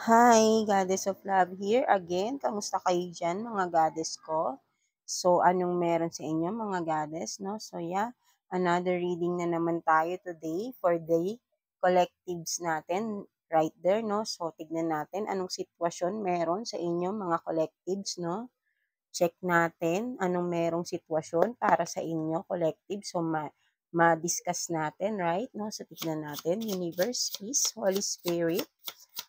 Hi, Goddess of Love here again. Kamusta kayo dyan, mga goddess ko? So, anong meron sa inyo, mga goddess, no? So, yeah, another reading na naman tayo today for the collectives natin right there, no? So, tignan natin anong sitwasyon meron sa inyo, mga collectives, no? Check natin anong merong sitwasyon para sa inyo, collective. So, ma-discuss natin, right? No? So, tignan natin. Universe, please. Holy Spirit.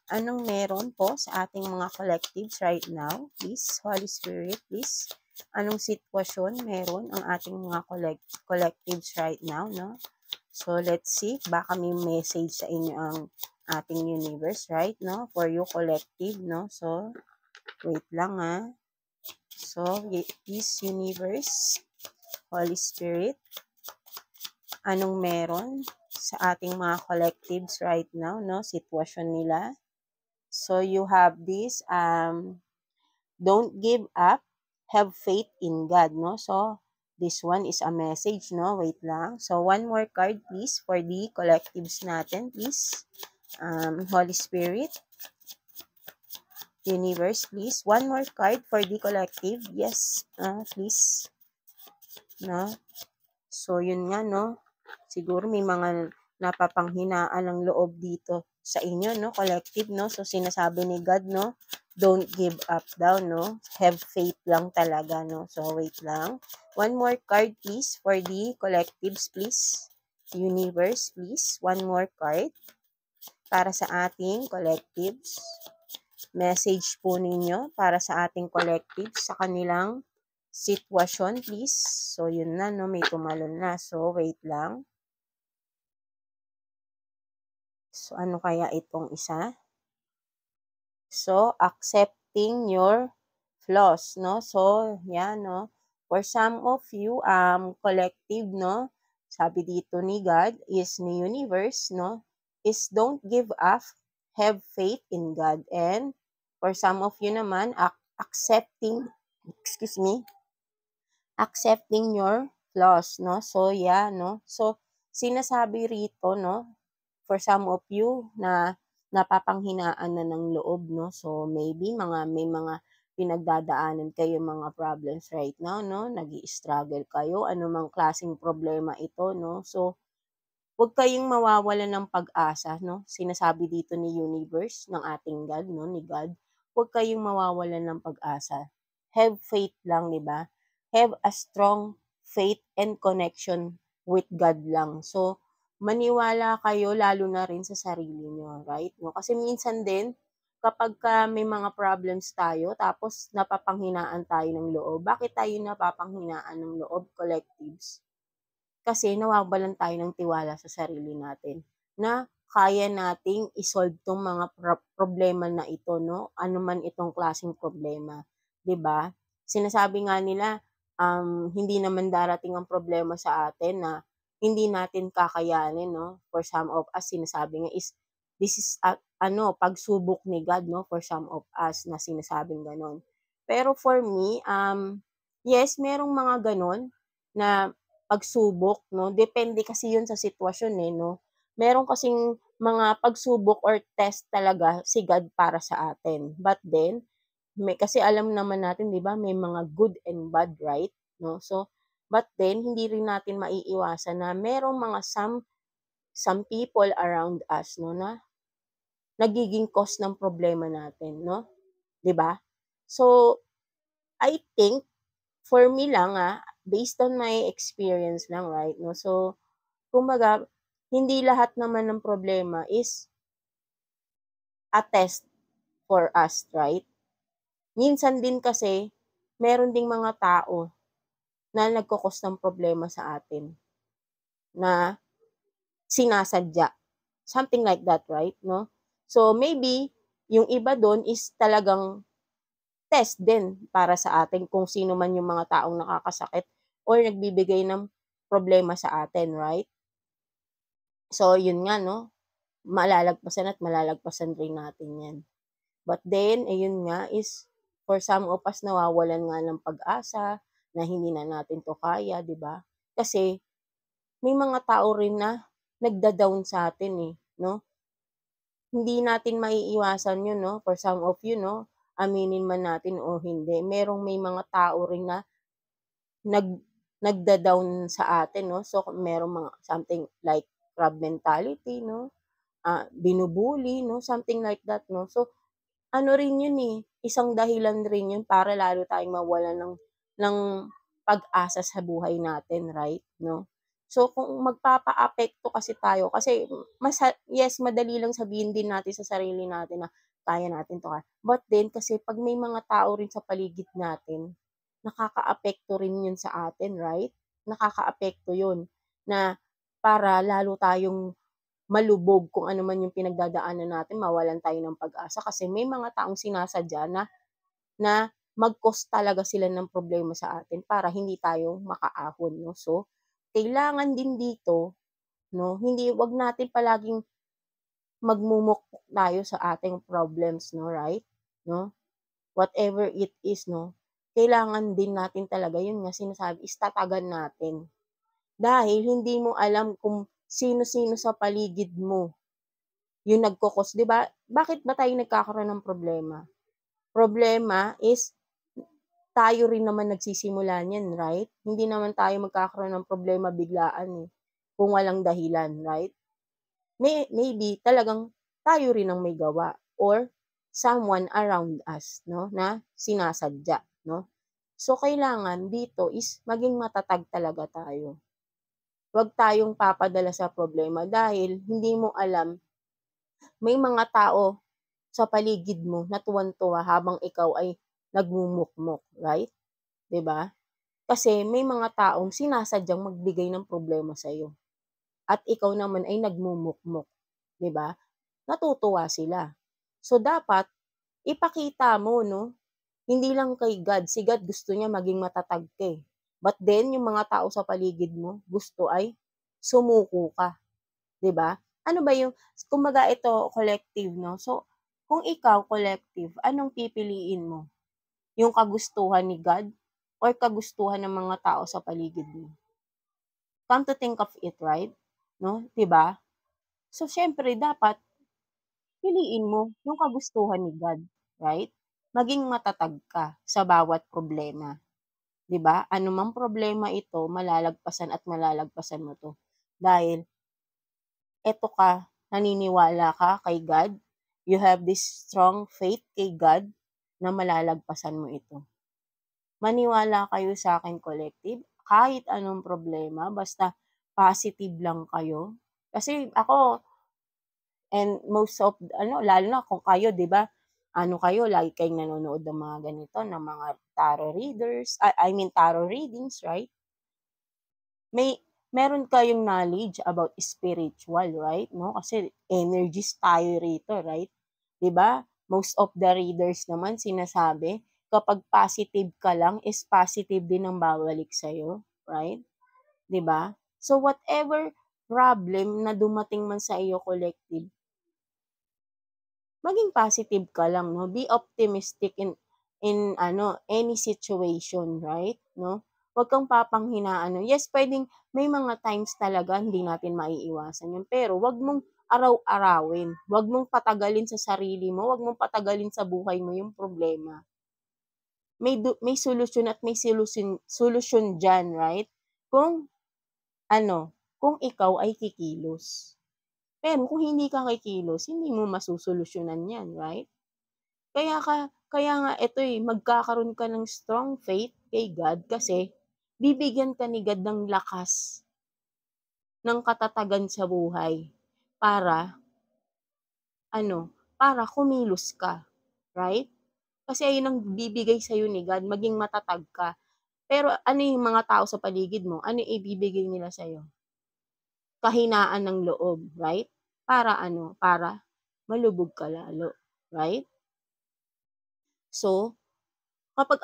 Anong meron po sa ating mga collectives right now? Please, Holy Spirit, please. Anong sitwasyon meron ang ating mga collectives right now, no? So, let's see. Baka may message sa inyo ang ating universe, right, no? For you collective, no? So, wait lang, ha. So, please, universe, Holy Spirit, anong meron sa ating mga collectives right now, no? Sitwasyon nila. So, you have this, don't give up, have faith in God, no? So, this one is a message, no? Wait lang. So, one more card, please, for the collectives natin, please. Holy Spirit, Universe, please. One more card for the collective. Yes, please. No? So, yun nga, no? Siguro may mga napapanghinaan ng loob dito sa inyo, no? Collective, no? So, sinasabi ni God, no? Don't give up daw, no? Have faith lang talaga, no? So, wait lang. One more card, please, for the collectives, please. Universe, please. One more card para sa ating collectives. Message po ninyo para sa ating collectives sa kanilang sitwasyon, please. So, yun na, no? May tumalon na. So, wait lang. So, ano kaya itong isa? So, accepting your flaws, no? So, yan, no? For some of you, collective, no? Sabi dito ni God, is ni universe, no? Is don't give up, have faith in God. And for some of you naman, accepting your flaws, no? So, yeah, no? So, sinasabi rito, no? For some of you na napapanghinaan na ng loob, no? So, maybe may mga pinagdadaanan kayo mga problems right now, no? Nag-i-struggle kayo, anumang klaseng problema ito, no? So, huwag kayong mawawalan ng pag-asa, no? Sinasabi dito ni universe, ng ating God, no? Ni God, huwag kayong mawawalan ng pag-asa. Have faith lang, di ba? Have a strong faith and connection with God lang. So, maniwala kayo lalo na rin sa sarili nyo, right? No? Kasi minsan din, kapag may mga problems tayo, tapos napapanghinaan tayo ng loob, bakit tayo napapanghinaan ng loob, collectives? Kasi nawawalan tayo ng tiwala sa sarili natin na kaya nating isolve tong mga problema na ito, no? Ano man itong klaseng problema, 'di ba? Sinasabi nga nila, hindi naman darating ang problema sa atin na hindi natin kakayanin, no? For some of us, sinasabi nga is this is pagsubok ni God, no? For some of us na sinasabing ganon. Pero for me, yes, merong mga ganon na pagsubok, no? Depende kasi yun sa sitwasyon, eh, no? Meron kasing mga pagsubok or test talaga si God para sa atin. But then, kasi alam naman natin, di ba, may mga good and bad, right? No? So, but then, hindi rin natin maiiwasan na merong mga some people around us, no, na nagiging cause ng problema natin, no? Di ba? So, I think, for me lang, based on my experience lang, right? No? So, kumbaga, hindi lahat naman ng problema is a test for us, right? Minsan din kasi, meron ding mga tao na nagkukos ng problema sa atin na sinasadya. Something like that, right? No? So, maybe, yung iba doon is talagang test din para sa atin kung sino man yung mga taong nakakasakit or nagbibigay ng problema sa atin, right? So, yun nga, no? Malalagpasan at malalagpasan rin natin yan. But then, ayun nga is, for some of us, nawawalan nga ng pag-asa na hindi na natin to kaya, di ba? Kasi, may mga tao rin na nagda-down sa atin, eh, no? hindi natin maiiwasan 'yun 'no, for some of you 'no, aminin man natin o hindi, may mga tao rin na nag nagda-down sa atin 'no. So, merong mga something like crab mentality 'no, binu-bully 'no, something like that 'no. So, ano rin 'yun, isang dahilan rin 'yun para lalo tayong mawalan ng pag-asa sa buhay natin, right, 'no? So, kung magpapaapekto kasi tayo kasi yes, madali lang sabihin din natin sa sarili natin na, "Kaya natin 'to, but then kasi 'pag may mga tao rin sa paligid natin, nakakaapekto rin 'yun sa atin, right? Nakakaapekto 'yun na para lalo tayong malubog kung ano man yung pinagdadaanan natin, mawalan tayo ng pag-asa kasi may mga taong sinasadya na na mag-cause talaga sila ng problema sa atin para hindi tayo makaahon 'no. So, kailangan din dito 'no, hindi 'wag natin palaging magmumukmok tayo sa ating problems 'no, right? 'No, whatever it is 'no, kailangan din natin talaga yun nga sinasabi is tatagan natin. Dahil hindi mo alam kung sino-sino sa paligid mo yung nagko-cause, 'di ba? Bakit ba tayo nagkakaroon ng problema? Problema is tayo rin naman nagsisimula niyan, right? Hindi naman tayo magkakaroon ng problema biglaan, kung walang dahilan, right? Maybe talagang tayo rin ang may gawa or someone around us 'no, na sinasadya 'no. So, kailangan dito is maging matatag talaga tayo. Huwag tayong papadala sa problema dahil hindi mo alam, may mga tao sa paligid mo na tuwang-tuwa habang ikaw ay nagmumukmok, right, 'di ba? Kasi may mga taong sinasadyang magbigay ng problema sa'yo at ikaw naman ay nagmumukmok, 'di ba? Natutuwa sila. So, dapat ipakita mo 'no, hindi lang kay God, si God gusto niya maging matatag ka, but then yung mga tao sa paligid mo gusto ay sumuko ka, 'di ba? Ano ba yung kumbaga ito collective 'no, so kung ikaw collective, anong pipiliin mo? Yung kagustuhan ni God or kagustuhan ng mga tao sa paligid mo? Come to think of it, right? 'No, 'di ba? So, siyempre dapat piliin mo yung kagustuhan ni God, right? Maging matatag ka sa bawat problema, 'di ba? Anumang problema ito malalagpasan at malalagpasan mo 'to. Dahil eto ka, naniniwala ka kay God, you have this strong faith kay God na malalagpasan mo ito. Maniwala kayo sa'kin collective, kahit anong problema basta positive lang kayo. Kasi ako and most of lalo na kung kayo 'di ba, kayo lagi kayong nanonood ng mga ganito, ng mga tarot readers, I mean tarot readings, right? Meron kayong knowledge about spiritual, right, 'no? Kasi energies tayo rito, right? 'Di ba? Most of the readers naman sinasabi, kapag positive ka lang is positive din ang babalik sa'yo, right? 'Di ba? So, whatever problem na dumating man sa iyo collective, maging positive ka lang 'no, be optimistic in any situation, right, 'no? Huwag kang papanghinaan 'no. Yes, puwedeng may mga times talaga hindi natin maiiwasan 'yun, pero 'wag mong araw-arawin, 'wag mong patagalin sa sarili mo, 'wag mong patagalin sa buhay mo yung problema. May solusyon at may solusyon diyan, right? Kung kung ikaw ay kikilos. Pero kung hindi ka kikilos, hindi mo masosolusyunan 'yan, right? Kaya nga ito, magkakaroon ka ng strong faith kay God kasi bibigyan ka ni God ng lakas, ng katatagan sa buhay para para kumilos ka, right? Kasi ayun ang bibigay sa'yo ni God, maging matatag ka. Pero ano yung mga tao sa paligid mo, ano yung ibibigay nila sa'yo? Kahinaan ng loob, right? Para malubog ka lalo, right? So, kapag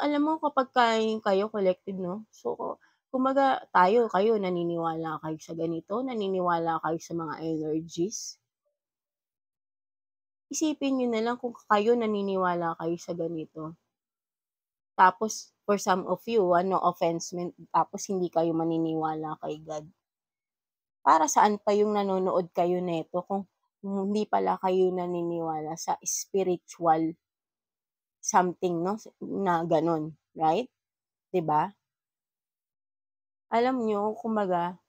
kayo collective 'no, so kumbaga kayo naniniwala kayo sa ganito, naniniwala kayo sa mga energies, isipin niyo na lang kung kayo naniniwala kayo sa ganito, tapos for some of you, no offense meant, tapos hindi kayo maniniwala kay God. Para saan pa yung nanonood kayo neto kung hindi pala kayo naniniwala sa spiritual something 'no, na gano'n, right? 'Di ba? Alam niyo kumbaga,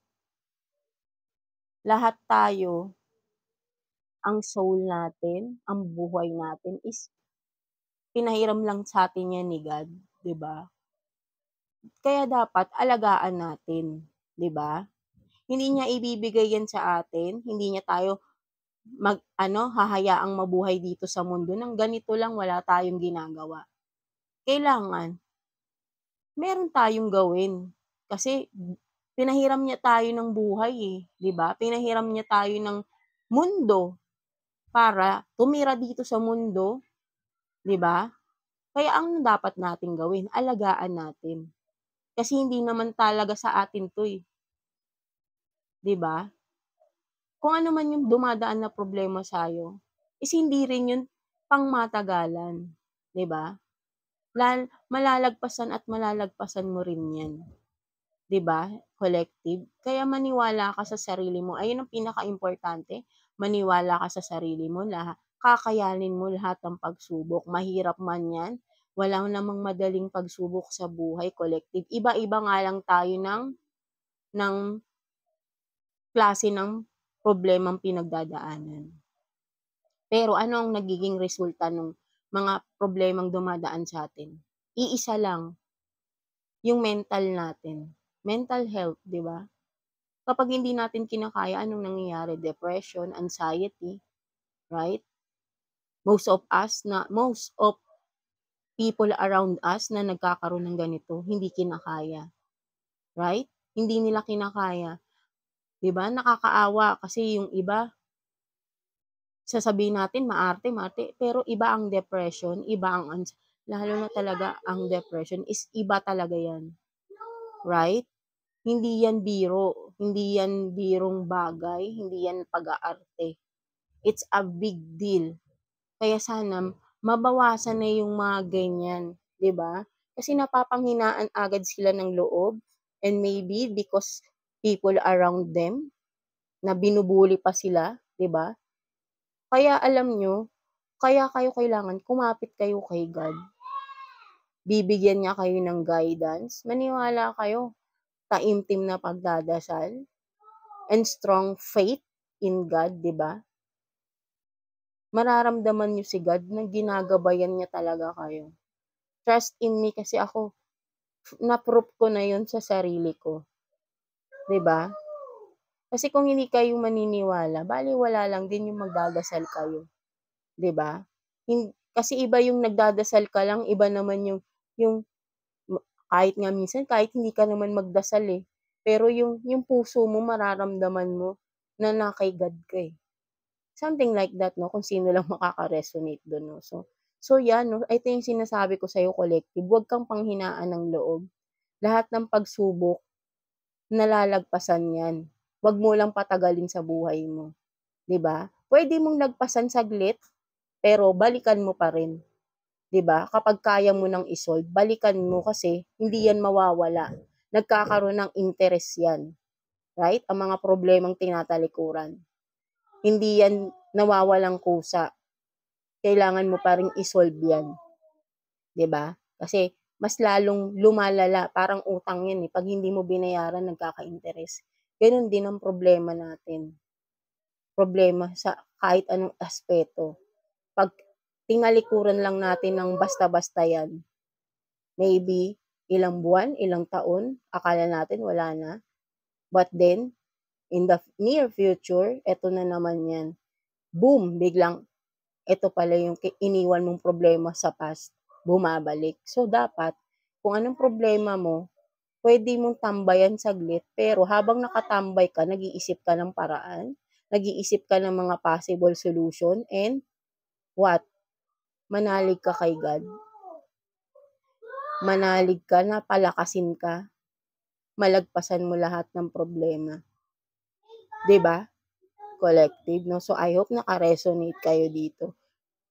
lahat tayo, ang soul natin, ang buhay natin is pinahiram lang sa'tin 'yan ni God, 'di ba? Kaya dapat alagaan natin, 'di ba? Hindi niya ibibigay 'yan sa atin, hindi niya tayo mag-ano, hahayaang mabuhay dito sa mundo ng ganito lang wala tayong ginagawa. Kailangan meron tayong gawin, kasi pinahiram niya tayo ng buhay, eh, 'di ba? Pinahiram niya tayo ng mundo para tumira dito sa mundo, 'di ba? Kaya ang dapat nating gawin, alagaan natin. Kasi hindi naman talaga sa atin 'to, eh, 'di ba? Kung ano man yung dumadaan na problema sa'yo, is hindi rin yun pangmatagalan, 'di ba? Malalagpasan at malalagpasan mo rin 'yan, 'di ba, collective? Kaya maniwala ka sa sarili mo, ayun ang pinakaimportante, maniwala ka sa sarili mo, kakayanin mo lahat ng pagsubok, mahirap man 'yan, wala namang madaling pagsubok sa buhay, collective. Iba-iba nga lang tayo ng klase ng problemang pinagdadaanan. Pero ano ang nagiging resulta nung mga problemang dumadaan sa'tin? Iisa lang, yung mental natin, mental health, 'di ba? Kapag hindi natin kinakaya, anong nangyayari? Depression, anxiety, right? Most of people around us na nagkakaroon ng ganito, hindi kinakaya, right? Hindi nila kinakaya, 'di ba? Nakakaawa kasi yung iba, sasabihin natin maarte, maarte, pero iba ang depression, iba ang lalo na talaga ang depression is iba talaga 'yan, right? Hindi 'yan biro, hindi 'yan birong bagay, hindi 'yan pag-aarte. It's a big deal. Kaya sana mabawasan na yung mga ganyan, 'di ba? Kasi napapanghinaan agad sila ng loob, and maybe because people around them na binubuli pa sila, 'di ba? Kaya alam nyo, kaya kayo kailangan kumapit kayo kay God. Bibigyan niya kayo ng guidance, maniwala kayo, taimtim na pagdadasal, and strong faith in God, 'di ba? Mararamdaman niyo si God na ginagabayan niya talaga kayo. Trust in me, kasi ako, na-proof ko na 'yun sa sarili ko, 'di ba? Kasi kung hindi kayo maniniwala, balewala lang din yung magdadasal kayo, 'di ba? Kasi iba yung nagdadasal ka lang, iba naman yung kahit nga minsan kahit hindi ka naman magdasal, eh, pero yung puso mo mararamdaman mo na kay God ka, eh. Something like that 'no, kung sino lang makaka-resonate dun 'no. So 'yan 'no, ito yung sinasabi ko sa'yo, collective, huwag kang panghinaan ng loob. Lahat ng pagsubok nalalagpasan 'yan. Huwag mo lang patagalin sa buhay mo, 'di ba? Puwede mong lagpasan saglit, pero balikan mo pa rin, 'di ba? Kapag kaya mo ng i-solve, balikan mo kasi hindi 'yan mawawala. Nagkakaroon ng interest 'yan, right? Ang mga problemang tinatalikuran. Hindi 'yan nawawalang kusa. Kailangan mo pa ring i-solve 'yan, 'di ba? Kasi mas lalong lumalala, parang utang 'yan, eh, 'pag hindi mo binayaran nagkaka-interest. Gano'n din ang problema natin, problema sa kahit anong aspeto. 'Pag tinalikuran lang natin ng basta-basta 'yan, maybe ilang buwan, ilang taon, akala natin wala na, but then in the near future, eto na naman 'yan, boom, biglang eto pala yung iniwan mong problema sa past, bumabalik. So dapat kung anong problema mo, puwede mong tambayan saglit, pero habang nakatambay ka, nag-iisip ka ng paraan, nag-iisip ka ng mga possible solution, and what? Manalig ka kay God. Manalig ka na palakasin ka, malagpasan mo lahat ng problema. 'Di ba? Collective 'no. So I hope naka-resonate kayo dito.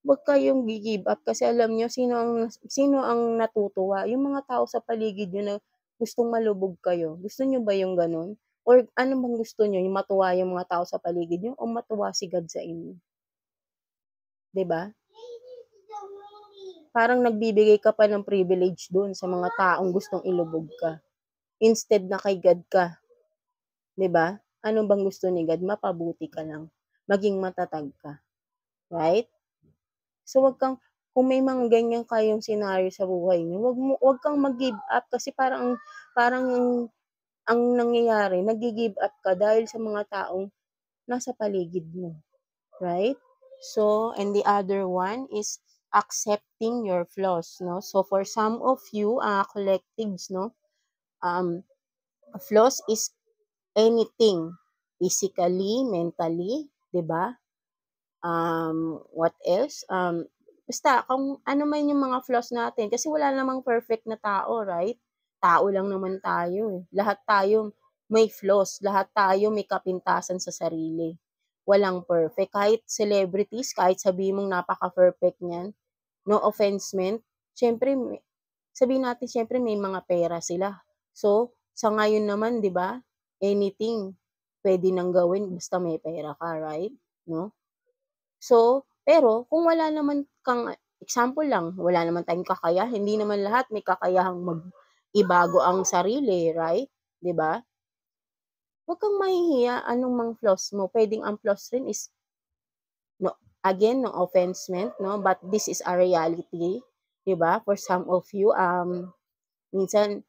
Huwag kayong gi-give up, kasi alam niyo sino ang natutuwa, yung mga tao sa paligid niyo na gustong malubog kayo. Gusto niyo ba yung gano'n? Or ano bang gusto niyo, yung matuwa yung mga tao sa paligid niyo o matuwa si God sa inyo, 'di ba? Parang nagbibigay ka pa ng privilege dun sa mga taong gustong ilubog ka, instead na kay God ka, 'di ba? Ano bang gusto ni God? Mapabuti ka lang, maging matatag ka, right? So, kung may mga ganyan kayong senaryo sa buhay niyo, wag kang mag-give up kasi parang ang nangyayari naggi-give up ka dahil sa mga taong nasa paligid mo, right? So, and the other one is accepting your flaws, no? So, for some of you, collectives, no, um, flaws is anything, physically, mentally, 'di ba? What else? Basta kung ano man yung mga flaws natin kasi wala namang perfect na tao, right? Tao lang naman tayo, eh. Lahat tayo may flaws, lahat tayo may kapintasan sa sarili. Walang perfect. Kahit celebrities, kahit sabihin mong napaka-perfect niyan, no offense meant, siyempre sabihin natin siyempre may mga pera sila. So, sa ngayon naman, 'di ba? Anything pwede nang gawin basta may pera ka, right? No? So, pero kung wala naman kang example lang, wala naman tayong kakayahan, hindi naman lahat may kakayahang ibago ang sarili, right? 'Di ba? Huwag kang mahihiya anong mang flaws mo. Puwedeng ang flaws rin is no, again, no offense meant, no, but this is a reality, 'di ba? For some of you, minsan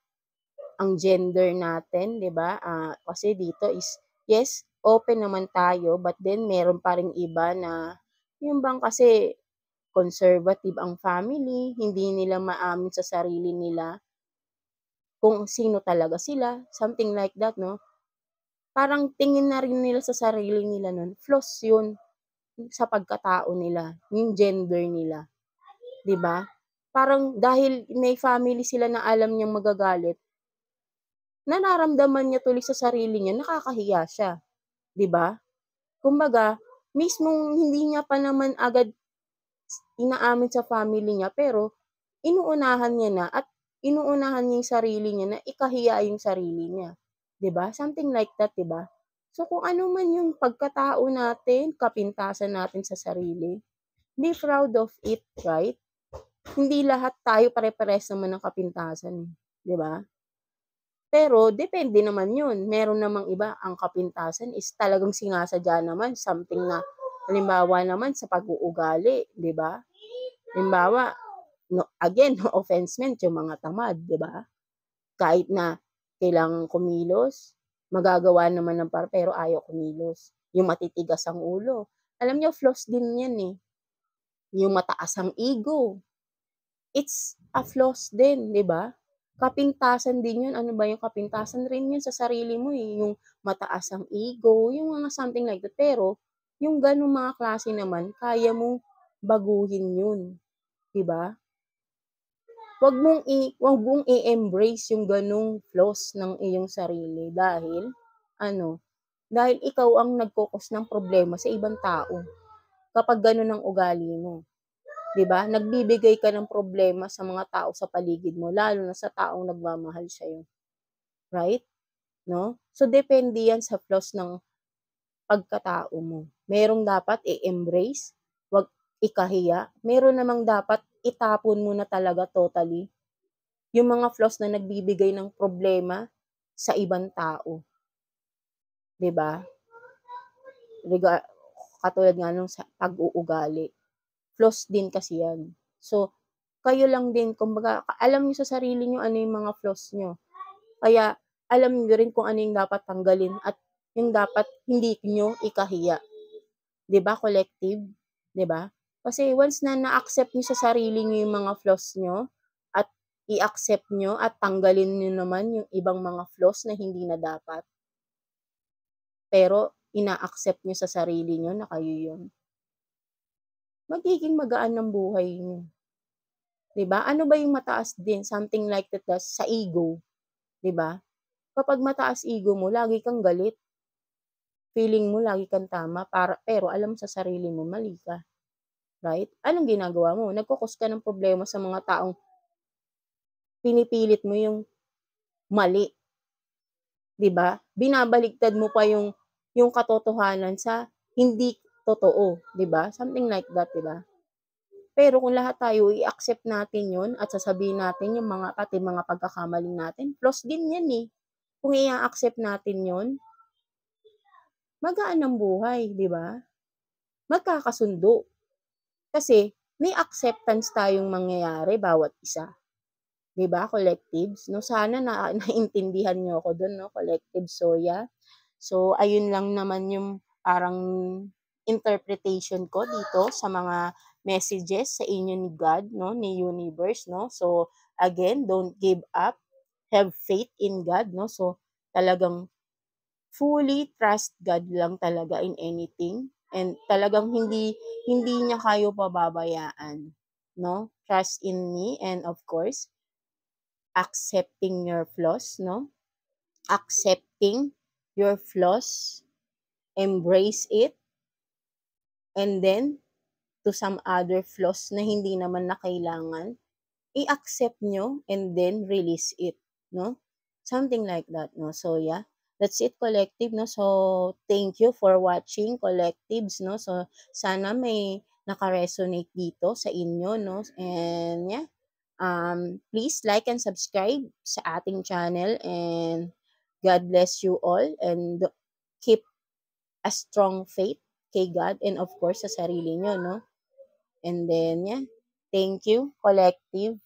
ang gender natin, 'di ba? Kasi dito is yes, open naman tayo, but then meron pa ring iba na yung bang kasi conservative ang family, hindi nila maamin sa sarili nila kung sino talaga sila, something like that, 'no? Parang tingin na rin nila sa sarili nila nun, flaws yun sa pagkatao nila, yung gender nila, 'di ba? Parang dahil may family sila na alam niyang magagalit, nararamdaman niya tuloy sa sarili niya, nakakahiya siya, 'di ba? Kumbaga, mismong hindi niya pa naman agad inaamin sa family niya, pero inuunahan niya na at inuunahan niya yung sarili niya na ikahiya yung sarili niya, 'di ba? Something like that, 'di ba? So, kung ano man yung pagkatao natin, kapintasan natin sa sarili, be proud of it, right? Hindi lahat tayo pare-parehas naman ng kapintasan, eh, 'di ba? Pero depende naman 'yun, meron namang iba ang kapintasan is talagang sinasadya naman, something na halimbawa naman sa pag-uugali, 'di ba? Halimbawa, no, again, no offense meant yung mga tamad, 'di ba? Kahit na kailangang kumilos, magagawa naman ng pero ayaw kumilos. Yung matitigas ang ulo. Alam niyo flaws din 'yan, eh. Yung mataas ang ego, it's a flaws din, 'di ba? Kapintasan din 'yun. Ano ba yung kapintasan rin 'yun sa sarili mo, eh, yung mataas ang ego, yung mga something like that. Pero yung gano'ng mga klase naman kaya mong baguhin 'yun, 'di ba? Wag mong i-embrace yung gano'ng flaws ng iyong sarili dahil ikaw ang nagko-cause ng problema sa ibang tao kapag gano'n ang ugali mo, 'di ba? Nagbibigay ka ng problema sa mga tao sa paligid mo lalo na sa taong nagmamahal sa'yo, right? 'No? So, depende 'yan sa flaws ng pagkatao mo. Merong dapat i-embrace, 'wag ikahiya, meron namang dapat itapon mo na talaga totally yung mga flaws na nagbibigay ng problema sa ibang tao, 'di ba? Rega Katulad nga nung sa pag-uugali, flaws din kasi 'yan. So, kayo lang din kumbaga alam niyo sa sarili niyo ano yung mga flaws niyo. Kaya alam niyo rin kung ano yung dapat tanggalin at yung dapat hindi niyo ikahiya, 'di ba collective, 'di ba? Kasi once na na-accept niyo sa sarili niyo yung mga flaws niyo at i-accept niyo at tanggalin niyo naman yung ibang mga flaws na hindi na dapat, pero ina-accept niyo sa sarili niyo na kayo yun, magiging magaan ang buhay niyo, 'di ba? Ano ba yung mataas din, something like that sa ego, 'di ba? Kapag mataas ego mo, lagi kang galit, feeling mo lagi kang tama pero alam mo sa sarili mo mali ka, right? Anong ginagawa mo? Nagko-cause ka ng problema sa mga taong pinipilit mo yung mali, 'di ba? Binabaligtad mo pa yung katotohanan sa hindi totoo, 'di ba? Something like that, 'di ba? Pero kung lahat tayo i-accept natin 'yun at sasabihin natin yung mga pati mga pagkakamali natin, flaws din 'yan, eh. Kung i-a-accept natin 'yun, magaan ang buhay, 'di ba? Magkakasundo. Kasi may acceptance tayong mangyayari bawat isa, 'di ba, collectives, 'no? Sana naintindihan niyo ako dun, 'no, collective. So, yeah. So, ayun lang naman yung parang interpretation ko dito sa mga messages sa inyo ni God, 'no, ni universe, 'no. So, again, don't give up, have faith in God, 'no. So, talagang fully trust God lang talaga in anything and talagang hindi hindi niya kayo pababayaan, 'no. Trust in me and of course, accepting your flaws, 'no. Accepting your flaws, embrace it, and then to some other flaws na hindi naman na kailangan, i-accept nyo and then release it, no? Something like that, no? So, yeah, that's it, collective, no? So, thank you for watching, collectives, no? So, sana may naka-resonate dito sa inyo, no? And, yeah, please like and subscribe sa ating channel and God bless you all and keep a strong faith kay God and of course sa sarili nyo, no? And then, yeah, thank you, collective.